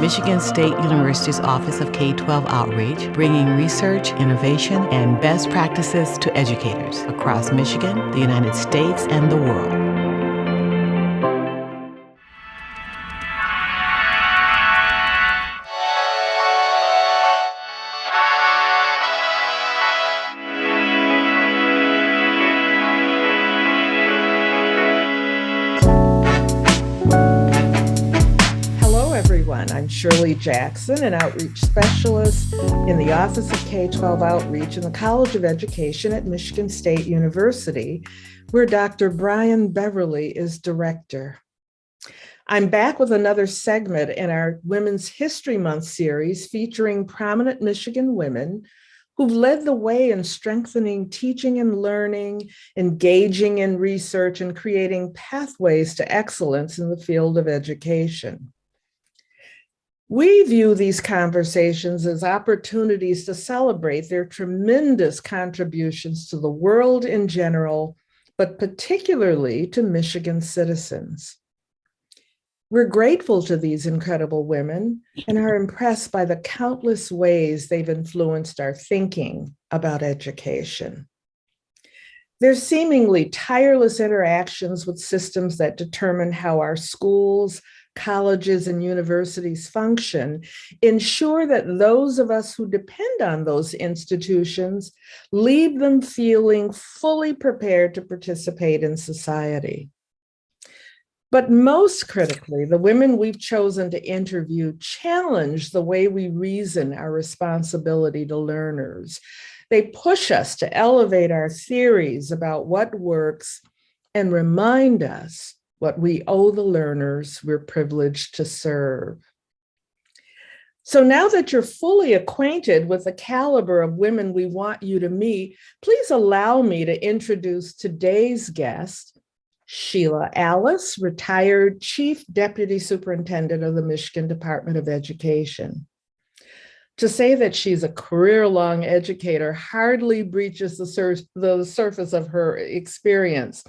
Michigan State University's Office of K-12 Outreach, bringing research, innovation, and best practices to educators across Michigan, the United States, and the world. I'm Shirley Jackson, an outreach specialist in the Office of K-12 Outreach in the College of Education at Michigan State University, where Dr. Brian Beverly is director. I'm back with another segment in our Women's History Month series featuring prominent Michigan women who've led the way in strengthening teaching and learning, engaging in research, and creating pathways to excellence in the field of education. We view these conversations as opportunities to celebrate their tremendous contributions to the world in general, but particularly to Michigan citizens. We're grateful to these incredible women and are impressed by the countless ways they've influenced our thinking about education. Their seemingly tireless interactions with systems that determine how our schools, colleges, and universities function ensure that those of us who depend on those institutions leave them feeling fully prepared to participate in society. But most critically, the women we've chosen to interview challenge the way we reason our responsibility to learners. They push us to elevate our theories about what works and remind us what we owe the learners we're privileged to serve. So now that you're fully acquainted with the caliber of women we want you to meet, please allow me to introduce today's guest, Sheila Alles, retired Chief Deputy Superintendent of the Michigan Department of Education. To say that she's a career-long educator hardly breaches the surface of her experience.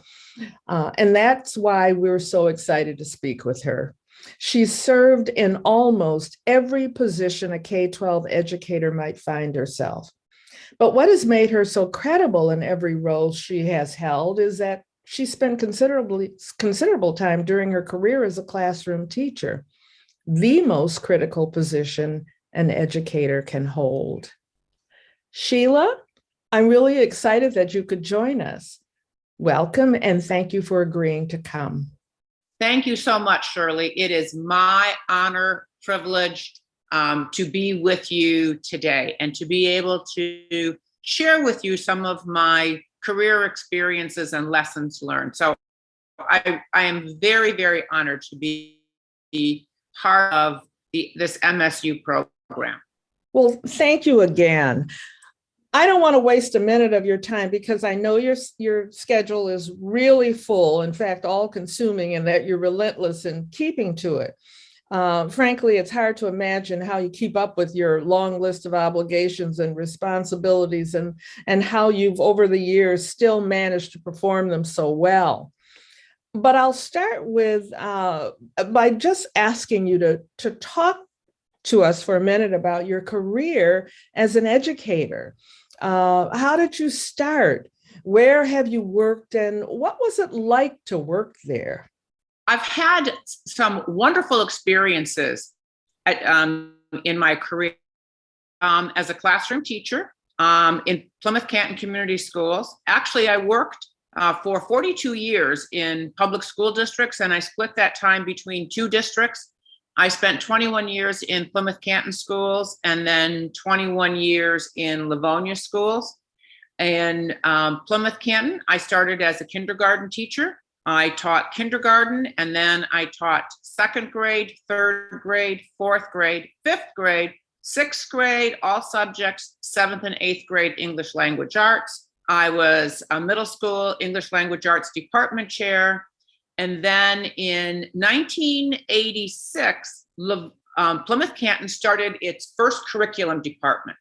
And that's why we're so excited to speak with her. She's served in almost every position a K-12 educator might find herself. But what has made her so credible in every role she has held is that she spent considerable time during her career as a classroom teacher, the most critical position an educator can hold. Sheila, I'm really excited that you could join us. Welcome, and thank you for agreeing to come. Thank you so much, Shirley. It is my honor, privilege to be with you today and to be able to share with you some of my career experiences and lessons learned. So I am very, very honored to be part of this MSU program. Well, thank you again. I don't want to waste a minute of your time because I know your schedule is really full, in fact, all-consuming, and that you're relentless in keeping to it. Frankly, it's hard to imagine how you keep up with your long list of obligations and responsibilities and how you've, over the years, still managed to perform them so well. But I'll start with by just asking you to talk to us for a minute about your career as an educator. How did you start? Where have you worked, and what was it like to work there? I've had some wonderful experiences in my career as a classroom teacher in Plymouth-Canton Community Schools. Actually, I worked for 42 years in public school districts, and I split that time between two districts. I spent 21 years in Plymouth-Canton schools and then 21 years in Livonia schools. In Plymouth-Canton, I started as a kindergarten teacher. I taught kindergarten, and then I taught second grade, third grade, fourth grade, fifth grade, sixth grade, all subjects, seventh and eighth grade English language arts. I was a middle school English language arts department chair. And then in 1986, Plymouth-Canton started its first curriculum department.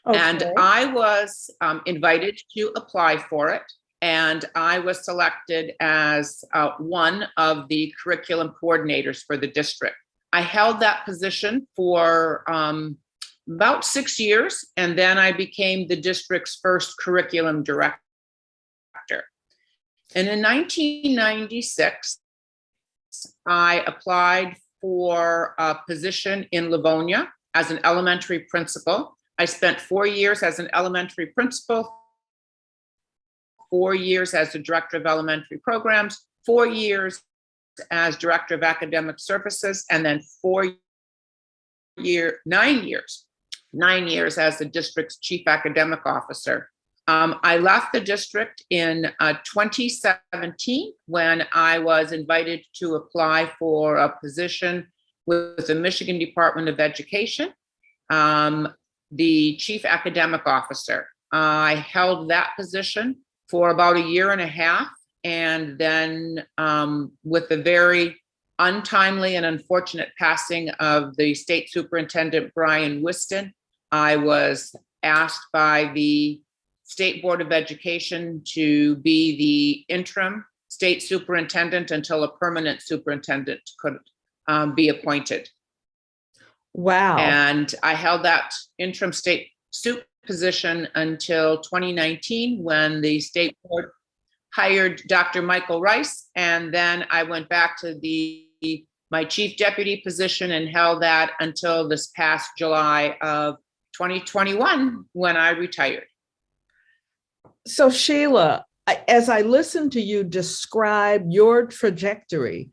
Okay. And I was invited to apply for it. And I was selected as one of the curriculum coordinators for the district. I held that position for about 6 years, and then I became the district's first curriculum director. And in 1996, I applied for a position in Livonia as an elementary principal. I spent 4 years as an elementary principal, 4 years as the director of elementary programs, 4 years as director of academic services, and then 9 years as the district's chief academic officer. I left the district in 2017 when I was invited to apply for a position with the Michigan Department of Education, the chief academic officer. I held that position for about a year and a half, and then with the very untimely and unfortunate passing of the state superintendent, Brian Whiston, I was asked by the State Board of Education to be the interim state superintendent until a permanent superintendent could be appointed. Wow. And I held that interim state sup position until 2019 when the state board hired Dr. Michael Rice. And then I went back to my chief deputy position and held that until this past July of 2021 when I retired. So Sheila, as I listen to you describe your trajectory,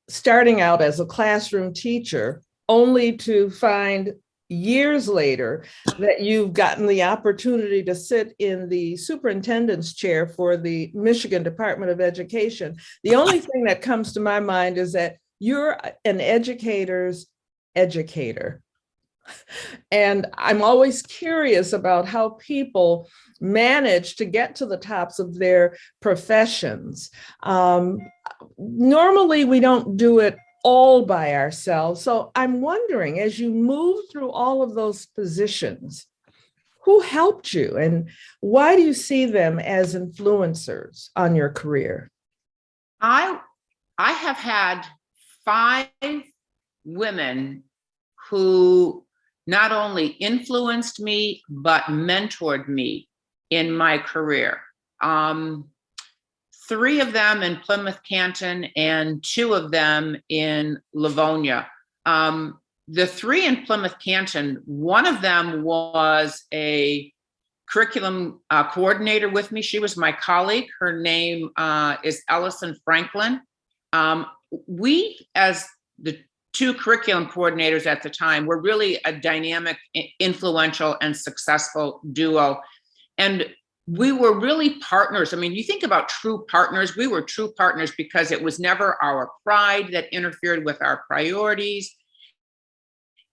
starting out as a classroom teacher, only to find years later that you've gotten the opportunity to sit in the superintendent's chair for the Michigan Department of Education, the only thing that comes to my mind is that you're an educator's educator. And I'm always curious about how people manage to get to the tops of their professions. Normally, we don't do it all by ourselves. So I'm wondering, as you move through all of those positions, who helped you and why do you see them as influencers on your career? I have had 5 women who not only influenced me, but mentored me in my career. 3 of them in Plymouth-Canton and 2 of them in Livonia. The 3 in Plymouth-Canton, one of them was a curriculum coordinator with me. She was my colleague. Her name is Allison Franklin. We, as the 2 curriculum coordinators at the time, were really a dynamic, influential, and successful duo. And we were really partners. I mean, you think about true partners, we were true partners because it was never our pride that interfered with our priorities.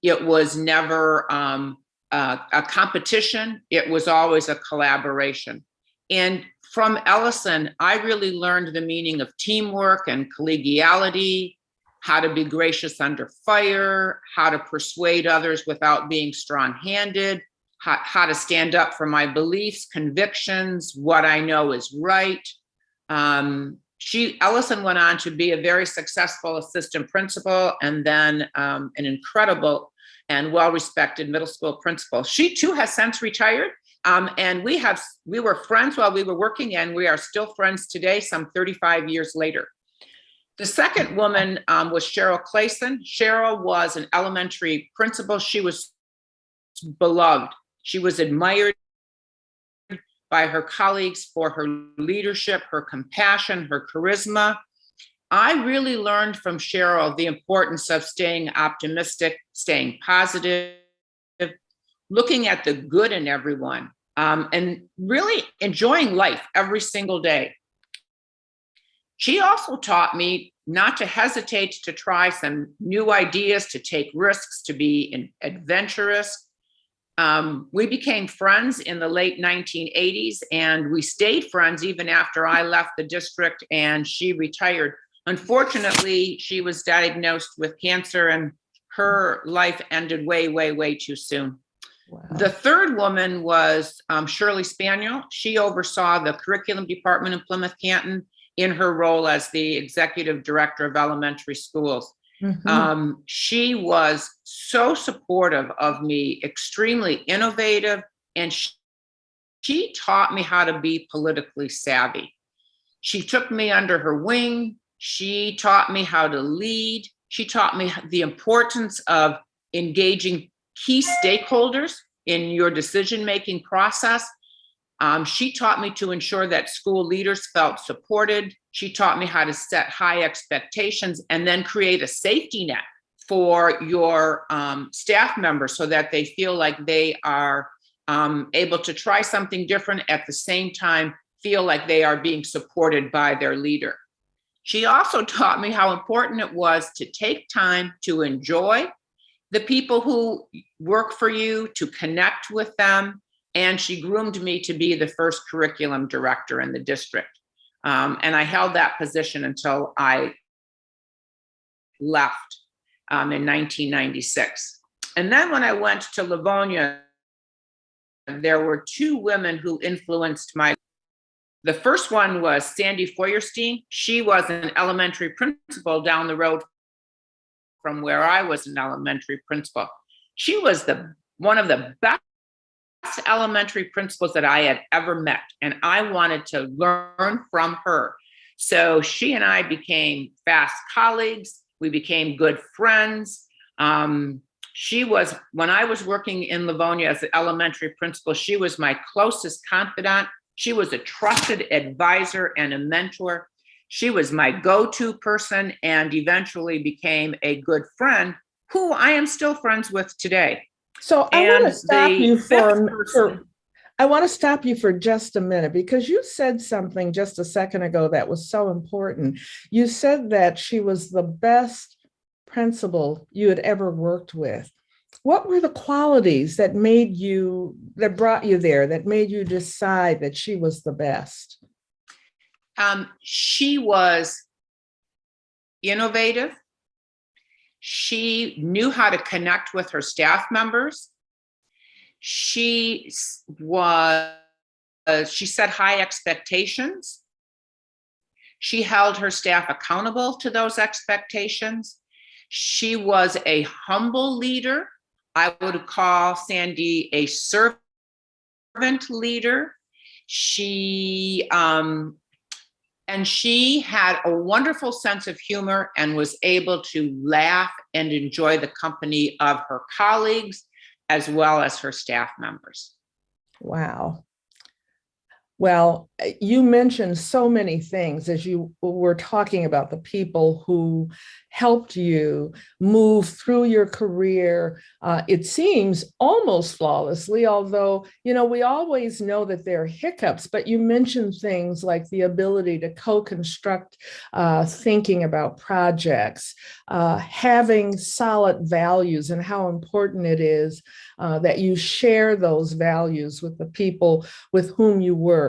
It was never a competition. It was always a collaboration. And from Ellison, I really learned the meaning of teamwork and collegiality, how to be gracious under fire, how to persuade others without being strong-handed, how to stand up for my beliefs, convictions, what I know is right. Ellison went on to be a very successful assistant principal and then an incredible and well-respected middle school principal. She too has since retired. And we were friends while we were working, and we are still friends today, some 35 years later. The second woman was Cheryl Clayson. Cheryl was an elementary principal. She was beloved. She was admired by her colleagues for her leadership, her compassion, her charisma. I really learned from Cheryl the importance of staying optimistic, staying positive, looking at the good in everyone, and really enjoying life every single day. She also taught me not to hesitate to try some new ideas, to take risks, to be adventurous. We became friends in the late 1980s, and we stayed friends even after I left the district and she retired. Unfortunately, she was diagnosed with cancer and her life ended way, way, way too soon. Wow. The third woman was Shirley Spaniel. She oversaw the curriculum department in Plymouth-Canton in her role as the executive director of elementary schools. She was so supportive of me, extremely innovative, and she taught me how to be politically savvy. She took me under her wing. She taught me how to lead. She taught me the importance of engaging key stakeholders in your decision-making process. She taught me to ensure that school leaders felt supported. She taught me how to set high expectations and then create a safety net for your staff members so that they feel like they are able to try something different, at the same time feel like they are being supported by their leader. She also taught me how important it was to take time to enjoy the people who work for you, to connect with them. And she groomed me to be the first curriculum director in the district. And I held that position until I left in 1996. And then when I went to Livonia, there were two women who influenced my. The first one was Sandy Feuerstein. She was an elementary principal down the road from where I was an elementary principal. She was one of the best elementary principals that I had ever met, and I wanted to learn from her. So she and I became fast colleagues. We became good friends. She was, when I was working in Livonia as an elementary principal, she was my closest confidant. She was a trusted advisor and a mentor. She was my go-to person and eventually became a good friend who I am still friends with today. So I want to stop you I want to stop you for just a minute, because you said something just a second ago that was so important. You said that she was the best principal you had ever worked with. What were the qualities that brought you there, that made you decide that she was the best? She was innovative. She knew how to connect with her staff members. She set high expectations. She held her staff accountable to those expectations. She was a humble leader. I would call Sandy a servant leader. She had a wonderful sense of humor and was able to laugh and enjoy the company of her colleagues as well as her staff members. Wow. Well, you mentioned so many things as you were talking about the people who helped you move through your career. It seems almost flawlessly, although, we always know that there are hiccups, but you mentioned things like the ability to co-construct thinking about projects, having solid values, and how important it is that you share those values with the people with whom you work.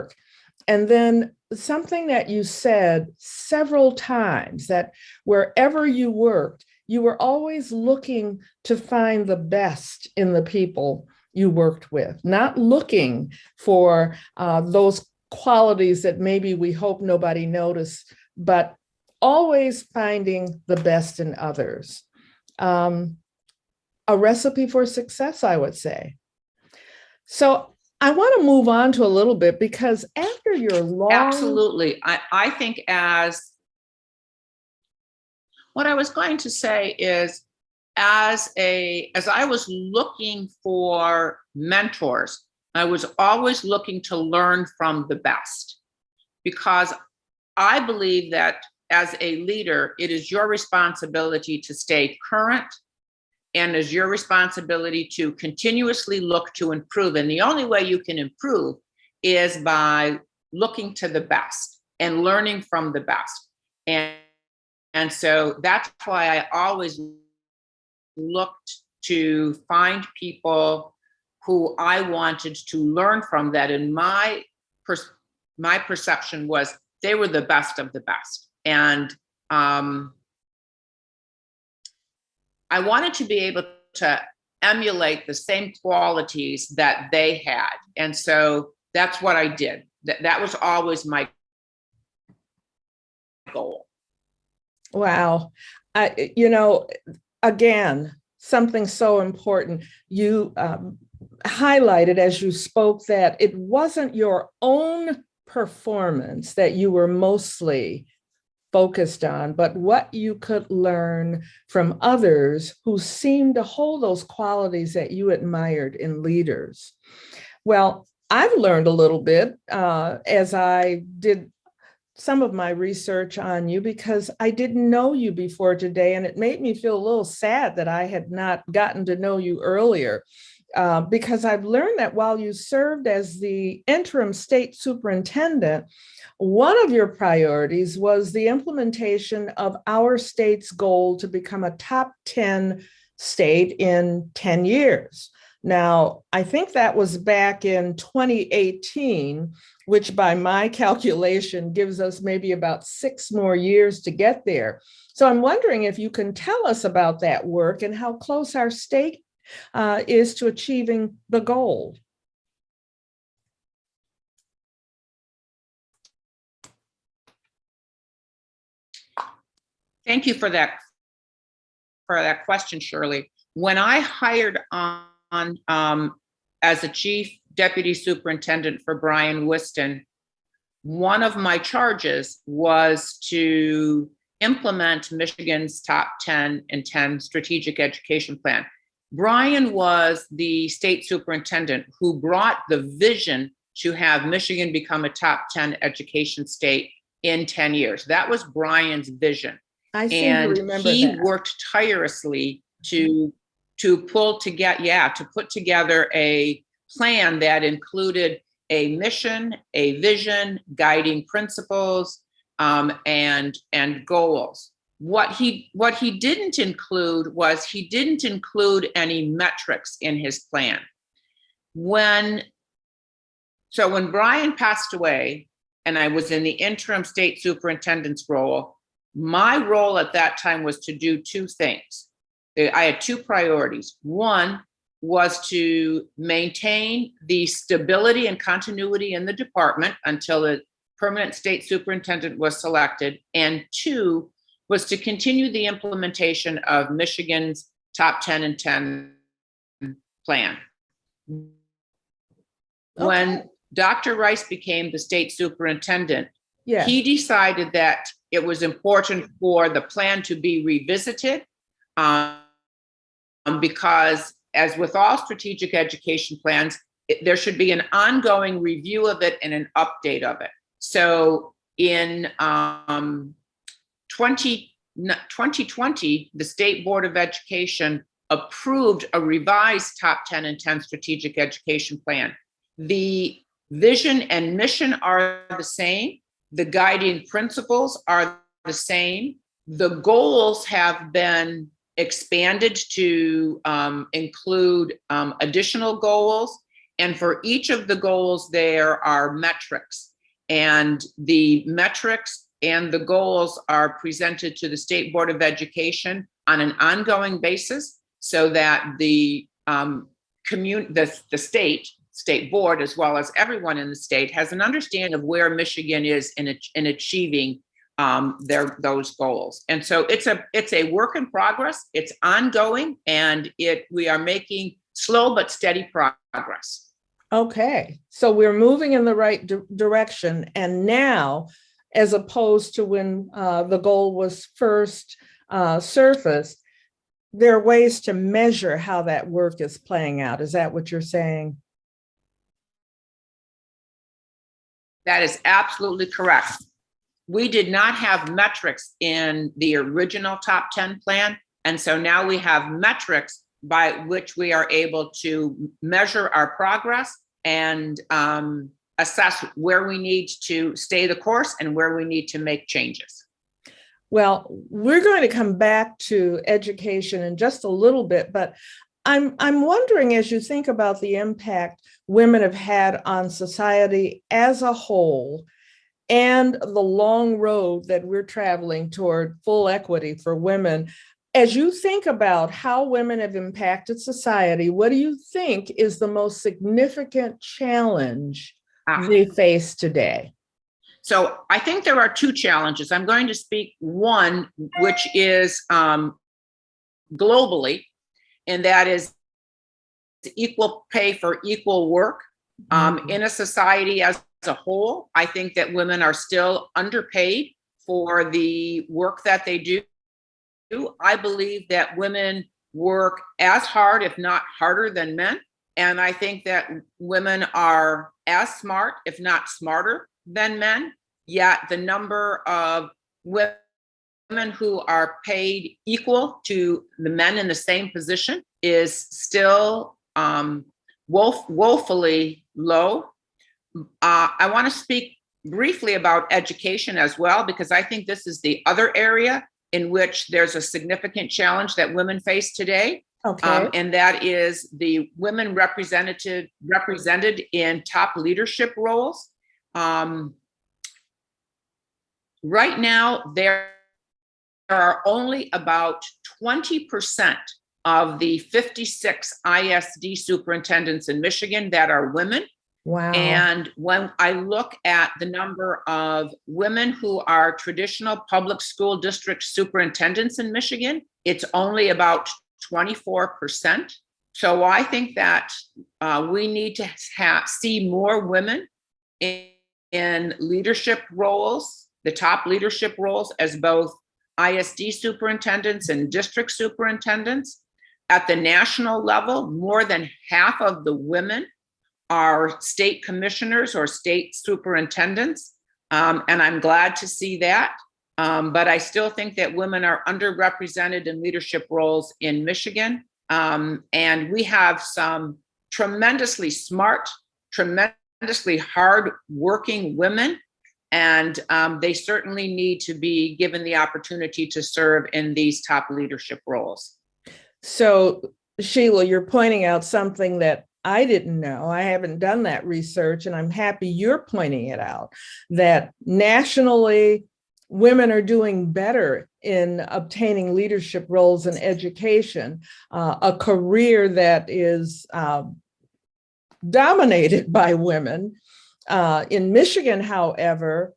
And then something that you said several times, that wherever you worked, you were always looking to find the best in the people you worked with, not looking for those qualities that maybe we hope nobody noticed, but always finding the best in others. A recipe for success, I would say. So I want to move on to a little bit, because after your long... Absolutely. I think what I was going to say is, as I was looking for mentors, I was always looking to learn from the best, because I believe that as a leader, it is your responsibility to stay current, and is your responsibility to continuously look to improve. And the only way you can improve is by looking to the best and learning from the best. And so that's why I always looked to find people who I wanted to learn from, that in my perception was they were the best of the best. And I wanted to be able to emulate the same qualities that they had. And so that's what I did. That was always my goal. Wow. Again, something so important. You highlighted as you spoke that it wasn't your own performance that you were mostly focused on, but what you could learn from others who seemed to hold those qualities that you admired in leaders. Well, I've learned a little bit as I did some of my research on you, because I didn't know you before today, and it made me feel a little sad that I had not gotten to know you earlier. Because I've learned that while you served as the interim state superintendent, one of your priorities was the implementation of our state's goal to become a top 10 state in 10 years. Now, I think that was back in 2018, which by my calculation gives us maybe about 6 more years to get there. So I'm wondering if you can tell us about that work and how close our state is to achieving the goal. Thank you for that question, Shirley. When I hired on as a chief deputy superintendent for Brian Whiston, one of my charges was to implement Michigan's top 10 and 10 strategic education plan. Brian was the state superintendent who brought the vision to have Michigan become a top 10 education state in 10 years. That was Brian's vision. I seem to remember he that. worked tirelessly to put together a plan that included a mission, a vision, guiding principles, and goals. What he didn't include was he didn't include any metrics in his plan. When Brian passed away and I was in the interim state superintendent's role, my role at that time was to do 2 things. I had 2 priorities. One was to maintain the stability and continuity in the department until a permanent state superintendent was selected. And 2 was to continue the implementation of Michigan's top 10 and 10 plan. Okay. When Dr. Rice became the state superintendent, he decided that it was important for the plan to be revisited because, as with all strategic education plans, there should be an ongoing review of it and an update of it. So in 2020, the State Board of Education approved a revised top 10 and 10 strategic education plan. The vision and mission are the same. The guiding principles are the same. The goals have been expanded to include additional goals. And for each of the goals, there are metrics. And the metrics and the goals are presented to the State Board of Education on an ongoing basis so that the state board, as well as everyone in the state, has an understanding of where Michigan is in achieving those goals. And so it's a work in progress. It's ongoing, and we are making slow but steady progress. Okay, so we're moving in the right direction. And now, as opposed to when the goal was first surfaced, there are ways to measure how that work is playing out. Is that what you're saying? That is absolutely correct. We did not have metrics in the original top 10 plan. And so now we have metrics by which we are able to measure our progress and assess where we need to stay the course and where we need to make changes. Well, we're going to come back to education in just a little bit, but I'm wondering, as you think about the impact women have had on society as a whole and the long road that we're traveling toward full equity for women, as you think about how women have impacted society, what do you think is the most significant challenge they face today? So I think there are two challenges. I'm going to speak one, which is globally, and that is equal pay for equal work. In a society as a whole, I think that women are still underpaid for the work that they do. I believe that women work as hard, if not harder, than men. And I think that women are as smart, if not smarter, than men. Yet the number of women who are paid equal to the men in the same position is still woefully low. I want to speak briefly about education as well, because I think this is the other area in which there's a significant challenge that women face today. Okay. And that is the women represented in top leadership roles. Right now, there are only about 20% of the 56 ISD superintendents in Michigan that are women. Wow. And when I look at the number of women who are traditional public school district superintendents in Michigan, it's only about 24%. So I think that we need to see more women in leadership roles, the top leadership roles, as both ISD superintendents and district superintendents. At the national level, more than half of the women are state commissioners or state superintendents, and I'm glad to see that. But I still think that women are underrepresented in leadership roles in Michigan. And we have some tremendously smart, tremendously hard-working women, and they certainly need to be given the opportunity to serve in these top leadership roles. So, Sheila, you're pointing out something that I didn't know. I haven't done that research, and I'm happy you're pointing it out, that nationally, women are doing better in obtaining leadership roles in education, a career that is dominated by women. In Michigan, however,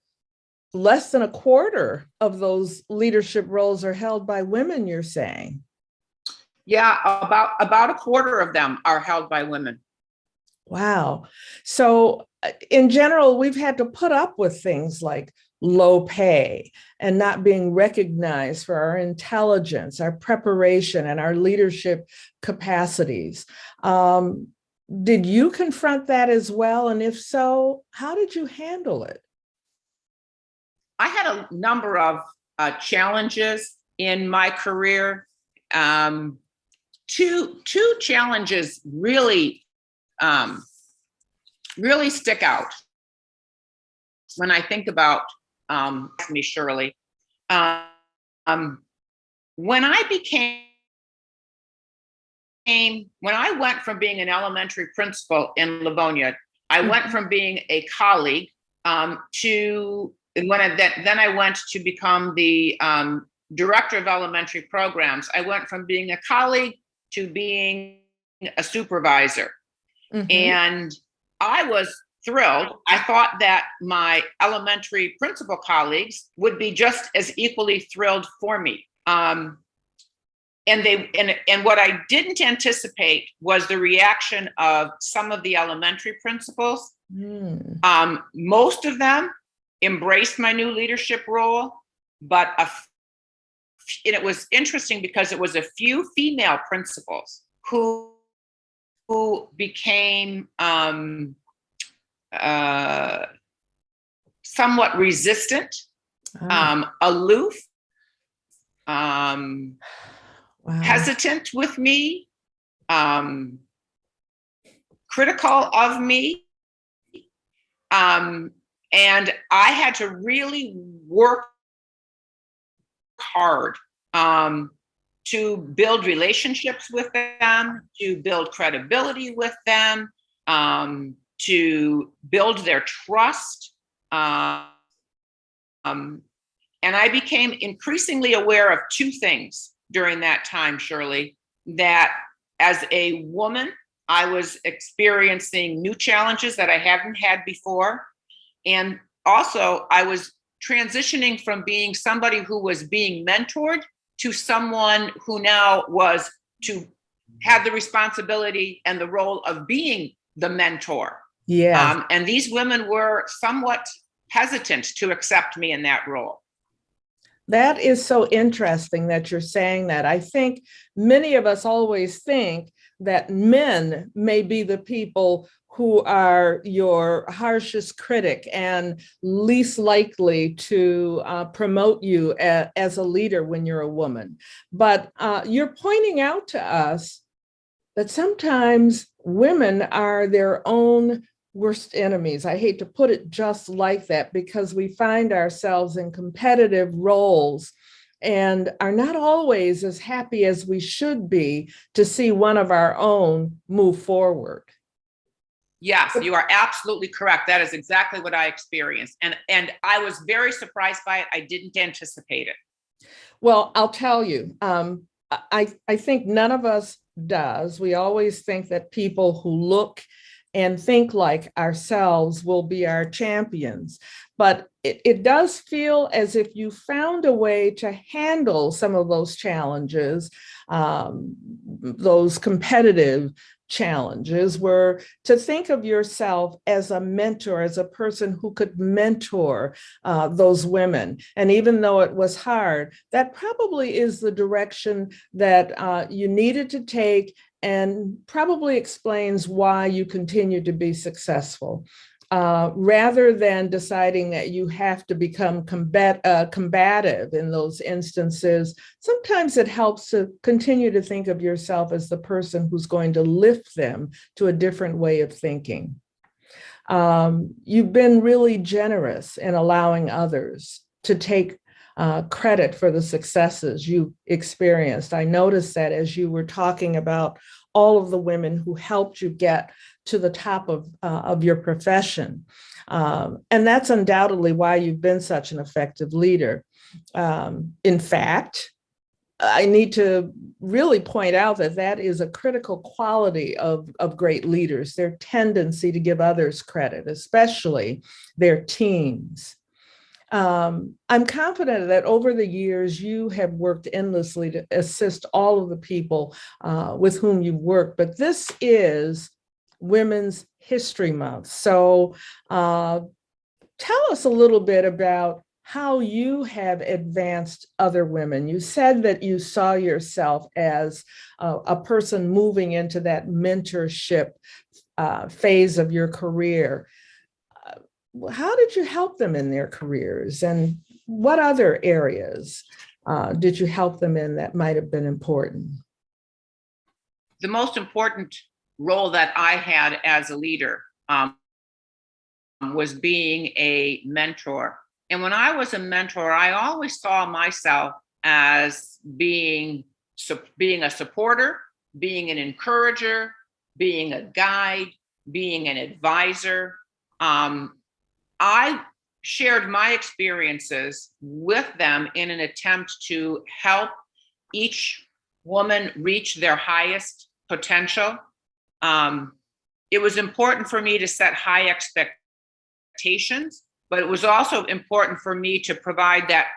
less than a quarter of those leadership roles are held by women, you're saying? Yeah, about a quarter of them are held by women. Wow. So in general, we've had to put up with things like low pay and not being recognized for our intelligence, our preparation, and our leadership capacities. Did you confront that as well? And if so, how did you handle it? I had a number of challenges in my career. Two challenges really stick out when I think about me, Shirley. When I went from being an elementary principal in Livonia, I went from being a colleague to then I went to become the director of elementary programs. I went from being a colleague to being a supervisor. Mm-hmm. And I was thrilled. I thought that my elementary principal colleagues would be just as equally thrilled for me. And what I didn't anticipate was the reaction of some of the elementary principals. Most of them embraced my new leadership role, but and it was interesting because it was a few female principals who became somewhat resistant, aloof, hesitant with me, critical of me. And I had to really work hard to build relationships with them, to build credibility with them, to build their trust. And I became increasingly aware of two things during that time, Shirley, that as a woman, I was experiencing new challenges that I hadn't had before. And also I was transitioning from being somebody who was being mentored to someone who now was to have the responsibility and the role of being the mentor. Yeah. And these women were somewhat hesitant to accept me in that role. That is so interesting that you're saying that. I think many of us always think that men may be the people who are your harshest critic and least likely to promote you as a leader when you're a woman. But you're pointing out to us that sometimes women are their own worst enemies. I hate to put it just like that, because we find ourselves in competitive roles and are not always as happy as we should be to see one of our own move forward. Yes, you are absolutely correct. That is exactly what I experienced. And I was very surprised by it. I didn't anticipate it. Well, I'll tell you, I think none of us does. We always think that people who look and think like ourselves will be our champions. But it does feel as if you found a way to handle some of those challenges, those competitive challenges, were to think of yourself as a mentor, as a person who could mentor those women. And even though it was hard, that probably is the direction that you needed to take, and probably explains why you continue to be successful. Rather than deciding that you have to become combative in those instances, sometimes it helps to continue to think of yourself as the person who's going to lift them to a different way of thinking. You've been really generous in allowing others to take credit for the successes you experienced. I noticed that as you were talking about all of the women who helped you get to the top of your profession. And that's undoubtedly why you've been such an effective leader. In fact, I need to really point out that that is a critical quality of great leaders, their tendency to give others credit, especially their teams. I'm confident that over the years, you have worked endlessly to assist all of the people with whom you've worked, but this is Women's History Month. So tell us a little bit about how you have advanced other women. You said that you saw yourself as a person moving into that mentorship phase of your career. How did you help them in their careers, and what other areas did you help them in that might have been important? The most important role that I had as a leader was being a mentor. And when I was a mentor, I always saw myself as being a supporter, being an encourager, being a guide, being an advisor. I shared my experiences with them in an attempt to help each woman reach their highest potential. It was important for me to set high expectations, but it was also important for me to provide that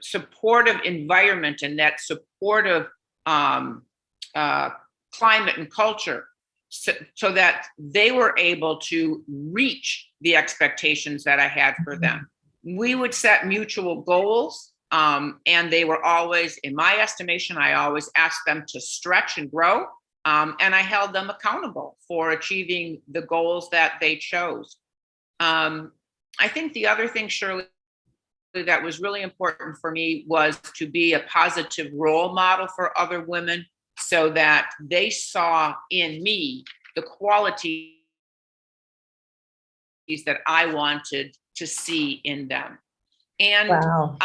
supportive environment and that supportive climate and culture so that they were able to reach the expectations that I had for them. We would set mutual goals, and they were always, in my estimation, I always asked them to stretch and grow, and I held them accountable for achieving the goals that they chose. I think the other thing, Shirley, that was really important for me was to be a positive role model for other women, so that they saw in me the qualities that I wanted to see in them. And Wow.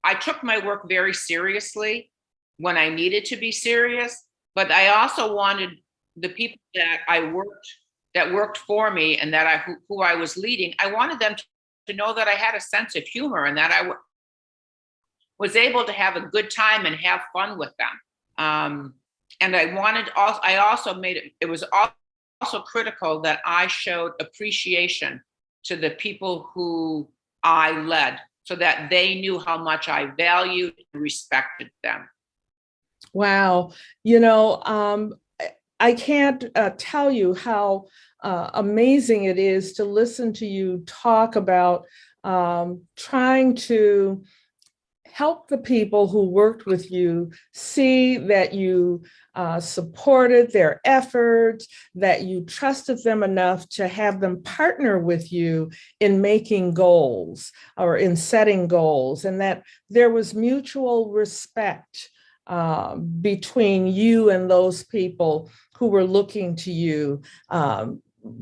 I took my work very seriously when I needed to be serious, but I also wanted the people that worked for me and who I was leading, I wanted them to know that I had a sense of humor and that I was able to have a good time and have fun with them. And I also made it was also critical that I showed appreciation to the people who I led so that they knew how much I valued and respected them. Wow. I can't tell you how amazing it is to listen to you talk about trying to help the people who worked with you see that you supported their efforts, that you trusted them enough to have them partner with you in making goals or in setting goals, and that there was mutual respect between you and those people who were looking to you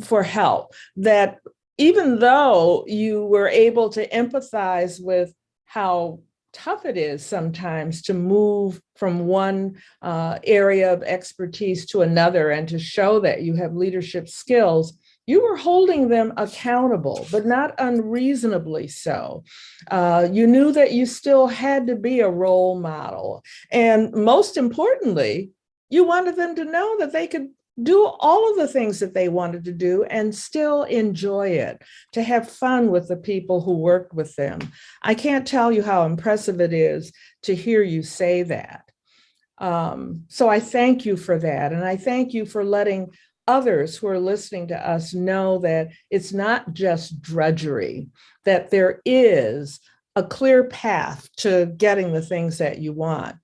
for help. That even though you were able to empathize with how tough it is sometimes to move from one area of expertise to another and to show that you have leadership skills, you were holding them accountable, but not unreasonably so. You knew that you still had to be a role model. And most importantly, you wanted them to know that they could do all of the things that they wanted to do and still enjoy it, to have fun with the people who worked with them. I can't tell you how impressive it is to hear you say that. So I thank you for that. And I thank you for letting others who are listening to us know that it's not just drudgery, that there is a clear path to getting the things that you want.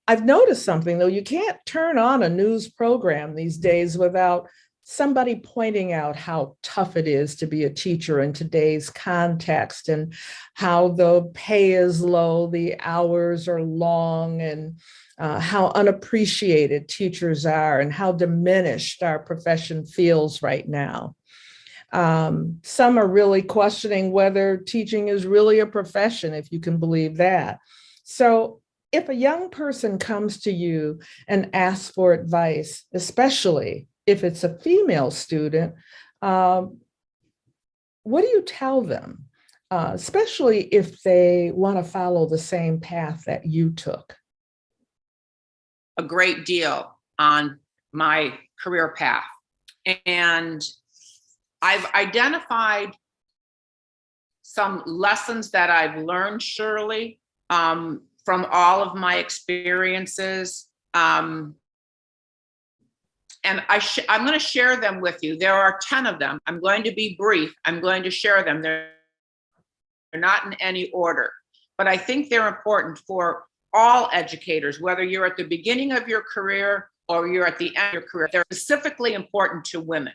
I've noticed something, though. You can't turn on a news program these days without somebody pointing out how tough it is to be a teacher in today's context, and how the pay is low, the hours are long, and how unappreciated teachers are, and how diminished our profession feels right now. Some are really questioning whether teaching is really a profession, if you can believe that. So if a young person comes to you and asks for advice, especially if it's a female student, what do you tell them, especially if they want to follow the same path that you took? A great deal on my career path. And I've identified some lessons that I've learned, Shirley, from all of my experiences. And I'm going to share them with you. There are 10 of them. I'm going to be brief. I'm going to share them. They're not in any order, but I think they're important for all educators, whether you're at the beginning of your career or you're at the end of your career. They're specifically important to women.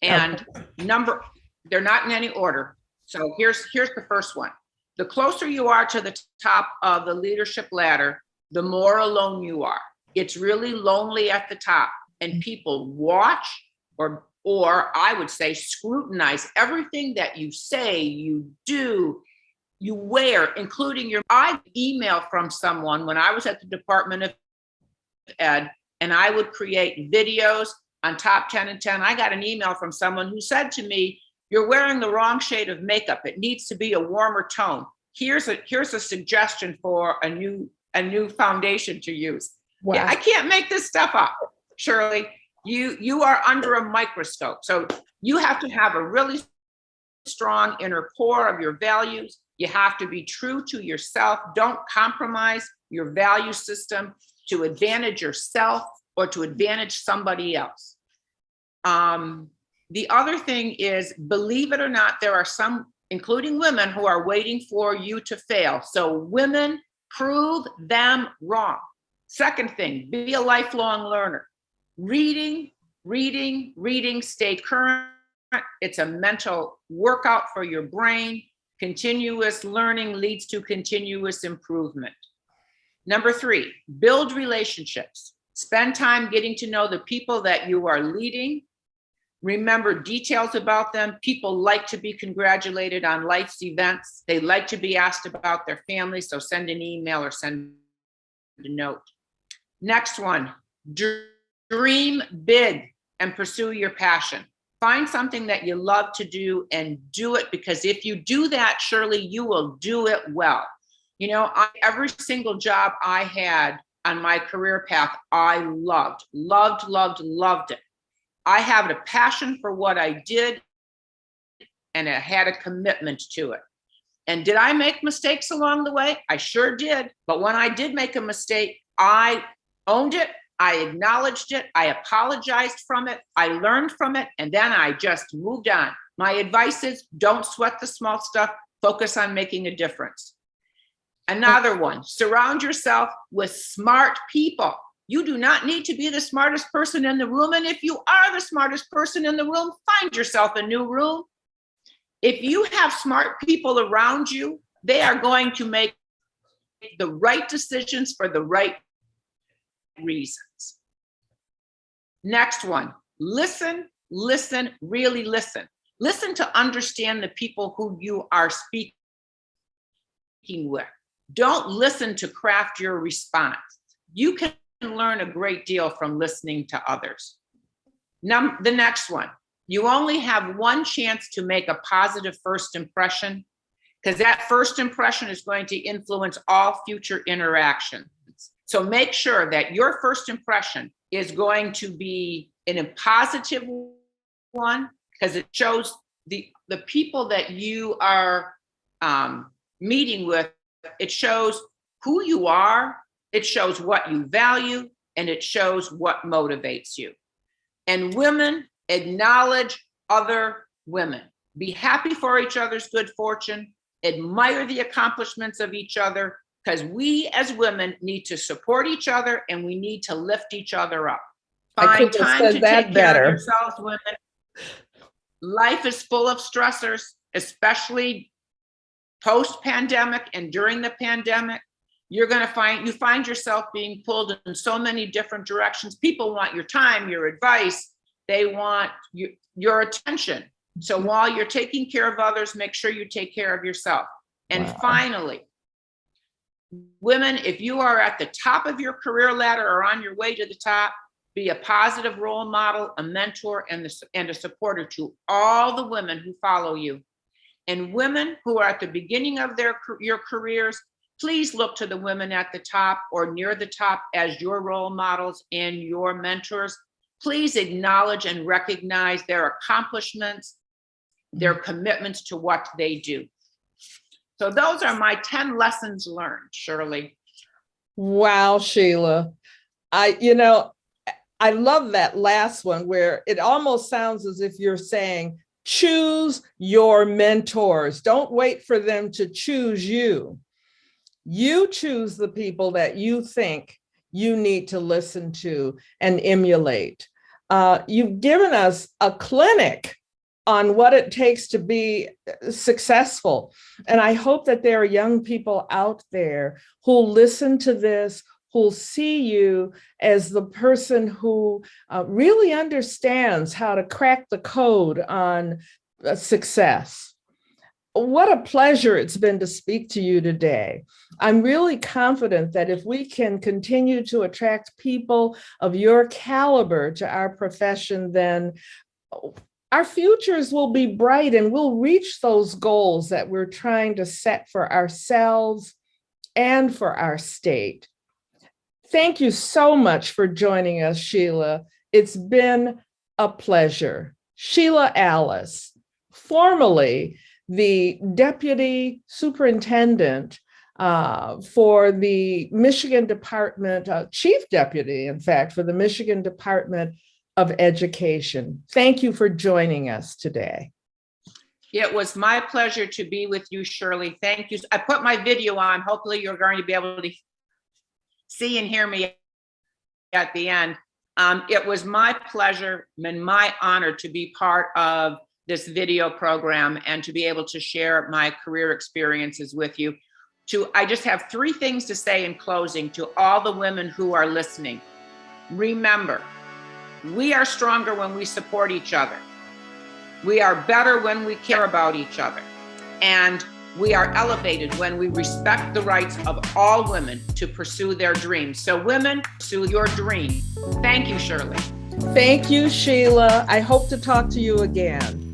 And they're not in any order. So here's the first one. The closer you are to the top of the leadership ladder, the more alone you are. It's really lonely at the top, and people watch or I would say scrutinize everything that you say, you do, you wear, including I emailed from someone when I was at the Department of Ed, and I would create videos on top 10 and 10. I got an email from someone who said to me, "You're wearing the wrong shade of makeup. It needs to be a warmer tone. Here's a suggestion for a new foundation to use." Wow. Yeah, I can't make this stuff up, Shirley. You are under a microscope. So you have to have a really strong inner core of your values. You have to be true to yourself. Don't compromise your value system to advantage yourself or to advantage somebody else. The other thing is, believe it or not, there are some, including women, who are waiting for you to fail. So women, prove them wrong. Second thing, be a lifelong learner. Reading, stay current. It's a mental workout for your brain. Continuous learning leads to continuous improvement. Number 3, build relationships. Spend time getting to know the people that you are leading. Remember details about them. People like to be congratulated on life's events. They like to be asked about their family, so send an email or send a note. Next one, dream big and pursue your passion. Find something that you love to do and do it, because if you do that, Shirley, you will do it well. You know, every single job I had on my career path, I loved it. I have a passion for what I did, and I had a commitment to it. And did I make mistakes along the way? I sure did. But when I did make a mistake, I owned it. I acknowledged it. I apologized from it. I learned from it. And then I just moved on. My advice is don't sweat the small stuff. Focus on making a difference. Another one, surround yourself with smart people. You do not need to be the smartest person in the room. And if you are the smartest person in the room, find yourself a new room. If you have smart people around you, they are going to make the right decisions for the right reasons. Next one, listen, really listen. Listen to understand the people who you are speaking with. Don't listen to craft your response. You can learn a great deal from listening to others. Now, the next one, you only have one chance to make a positive first impression, because that first impression is going to influence all future interactions. So make sure that your first impression is going to be a positive one, because it shows the people that you are meeting with. It shows who you are, it shows what you value, and it shows what motivates you. And women, acknowledge other women. Be happy for each other's good fortune. Admire the accomplishments of each other, because we as women need to support each other and we need to lift each other up. Find time to take care of yourselves, women. Life is full of stressors, especially post-pandemic and during the pandemic. You're going to find yourself being pulled in so many different directions. People want your time, your advice. They want your attention. So while you're taking care of others, make sure you take care of yourself. And finally, women, if you are at the top of your career ladder or on your way to the top, be a positive role model, a mentor, and a supporter to all the women who follow you. And women who are at the beginning of your careers, please look to the women at the top or near the top as your role models and your mentors. Please acknowledge and recognize their accomplishments, their commitments to what they do. So those are my 10 lessons learned, Shirley. Wow, Sheila. I love that last one where it almost sounds as if you're saying, choose your mentors. Don't wait for them to choose you. You choose the people that you think you need to listen to and emulate. You've given us a clinic on what it takes to be successful. And I hope that there are young people out there who'll listen to this, who'll see you as the person who really understands how to crack the code on success. What a pleasure it's been to speak to you today. I'm really confident that if we can continue to attract people of your caliber to our profession, then our futures will be bright and we'll reach those goals that we're trying to set for ourselves and for our state. Thank you so much for joining us, Sheila. It's been a pleasure. Sheila Alles, formerly the Deputy Superintendent for the Michigan Department, Chief Deputy, in fact, for the Michigan Department of Education. Thank you for joining us today. It was my pleasure to be with you, Shirley. Thank you. I put my video on. Hopefully you're going to be able to see and hear me at the end. It was my pleasure and my honor to be part of this video program and to be able to share my career experiences with you. I just have 3 things to say in closing to all the women who are listening. Remember, we are stronger when we support each other. We are better when we care about each other. And we are elevated when we respect the rights of all women to pursue their dreams. So women, pursue your dream. Thank you, Shirley. Thank you, Sheila. I hope to talk to you again.